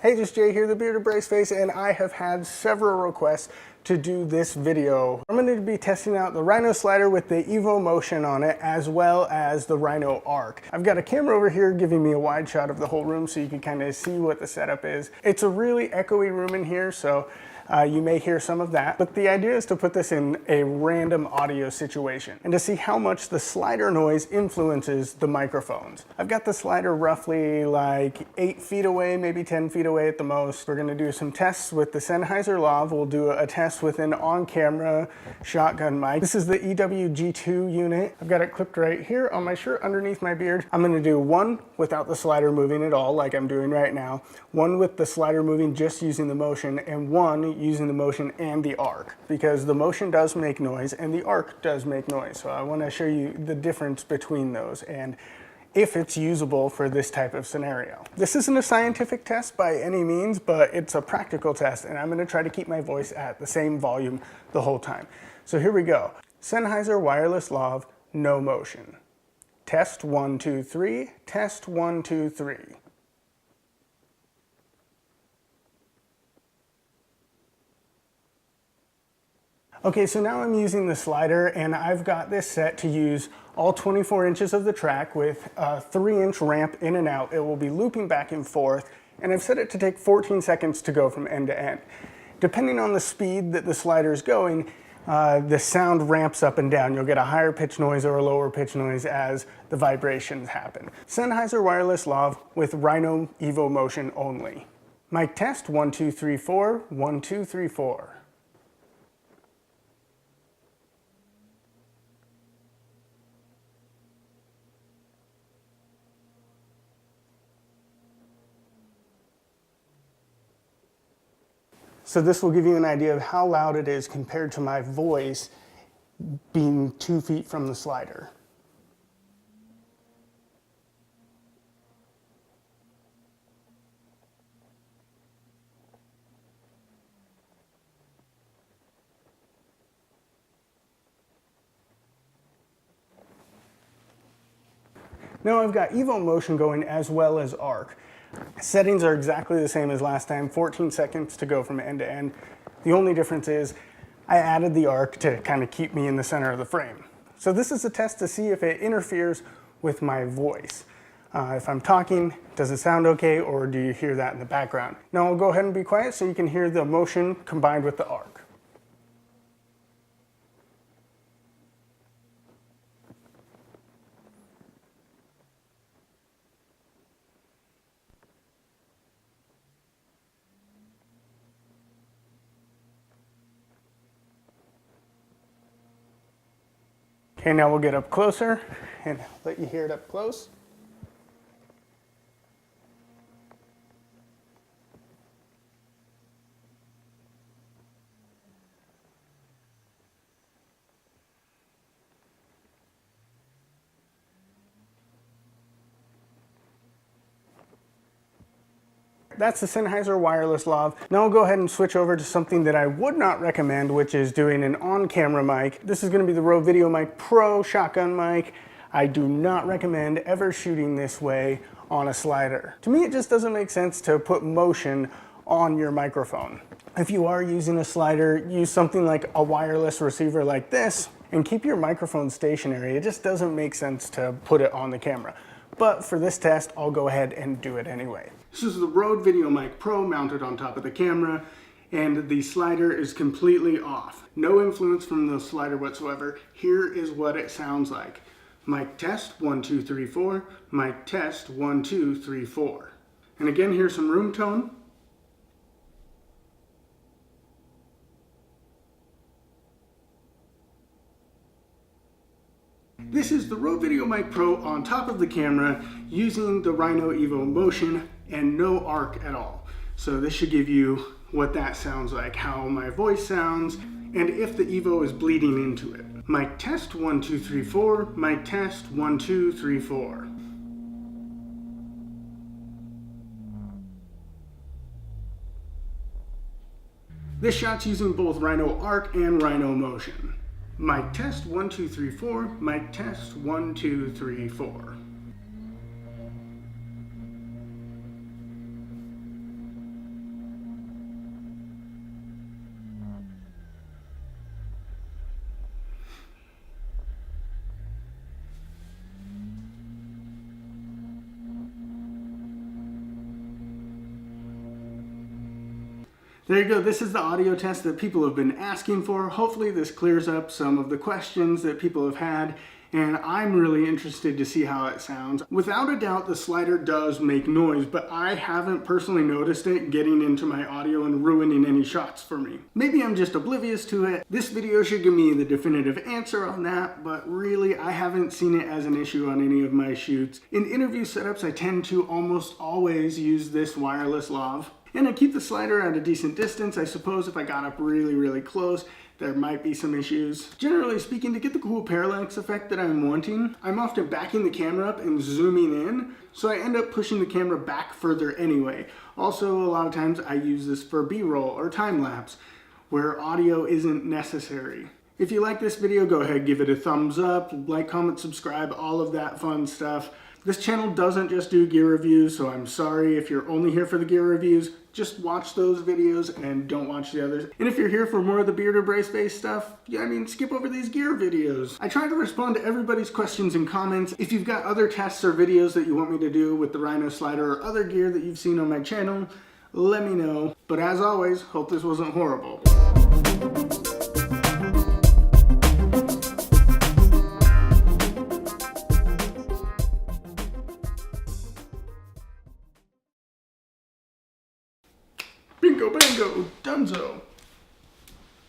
Hey, just Jay here, the bearded brace face, and I have had several requests to do this video. I'm going to be testing out the Rhino slider with the Evo Motion on it, as well as the Rhino Arc. I've got a camera over here giving me a wide shot of the whole room so you can kind of see what the setup is. It's a really echoey room in here, so you may hear some of that, but the idea is to put this in a random audio situation and to see how much the slider noise influences the microphones. I've got the slider roughly like 8 feet away, maybe 10 feet away at the most. We're going to do some tests with the Sennheiser Lav. We'll do a test with an on-camera shotgun mic. This is the EWG2 unit. I've got it clipped right here on my shirt underneath my beard. I'm going to do one without the slider moving at all, like I'm doing right now, one with the slider moving just using the motion, and one using the motion and the arc, because the motion does make noise and the arc does make noise. So I want to show you the difference between those and if it's usable for this type of scenario. This isn't a scientific test by any means, but it's a practical test, and I'm going to try to keep my voice at the same volume the whole time. So here we go. Sennheiser wireless lav, no motion. Test 1 2 3. Test 1 2 3. Okay, so now I'm using the slider, and I've got this set to use all 24 inches of the track with a 3-inch ramp in and out. It will be looping back and forth, and I've set it to take 14 seconds to go from end to end. Depending on the speed that the slider is going, the sound ramps up and down. You'll get a higher pitch noise or a lower pitch noise as the vibrations happen. Sennheiser wireless lav with Rhino Evo Motion only. Mic test 1 2 3 4. 1 2 3 4. So this will give you an idea of how loud it is compared to my voice being 2 feet from the slider. Now I've got Evo Motion going as well as Arc. Settings are exactly the same as last time, 14 seconds to go from end to end. The only difference is I added the arc to kind of keep me in the center of the frame. So this is a test to see if it interferes with my voice. If I'm talking, does it sound okay, or do you hear that in the background? Now I'll go ahead and be quiet so you can hear the motion combined with the arc. Okay, now we'll get up closer and let you hear it up close. That's the Sennheiser wireless lav. Now I'll go ahead and switch over to something that I would not recommend, which is doing an on-camera mic. This is going to be the Rode VideoMic Pro shotgun mic. I do not recommend ever shooting this way on a slider. To me, it just doesn't make sense to put motion on your microphone. If you are using a slider, use something like a wireless receiver like this and keep your microphone stationary. It just doesn't make sense to put it on the camera. But for this test, I'll go ahead and do it anyway. This is the Rode VideoMic Pro mounted on top of the camera, and the slider is completely off. No influence from the slider whatsoever. Here is what it sounds like. Mic test 1 2 3 4. Mic test 1 2 3 4. And again, here's some room tone. This is the Rode VideoMic Pro on top of the camera using the Rhino Evo Motion and no arc at all. So this should give you what that sounds like, how my voice sounds, and if the Evo is bleeding into it. Mic test 1 2 3 4. Mic test 1 2 3 4. This shot's using both Rhino Arc and Rhino Motion. Mic test 1 2 3 4. Mic test 1 2 3 4. There you go, this is the audio test that people have been asking for. Hopefully this clears up some of the questions that people have had, and I'm really interested to see how it sounds. Without a doubt, the slider does make noise, but I haven't personally noticed it getting into my audio and ruining any shots for me. Maybe I'm just oblivious to it. This video should give me the definitive answer on that, but really I haven't seen it as an issue on any of my shoots. In interview setups, I tend to almost always use this wireless lav. And I keep the slider at a decent distance. I suppose if I got up really close, there might be some issues. Generally speaking, to get the cool parallax effect that I'm wanting, I'm often backing the camera up and zooming in, so I end up pushing the camera back further anyway. Also, a lot of times I use this for B-roll or time-lapse, where audio isn't necessary. If you like this video, go ahead, give it a thumbs up, like, comment, subscribe, all of that fun stuff. This channel doesn't just do gear reviews, so I'm sorry if you're only here for the gear reviews. Just watch those videos and don't watch the others. And if you're here for more of the beard or brace face stuff, yeah, I mean, skip over these gear videos. I try to respond to everybody's questions and comments. If you've got other tests or videos that you want me to do with the Rhino slider or other gear that you've seen on my channel, let me know. But as always, hope this wasn't horrible.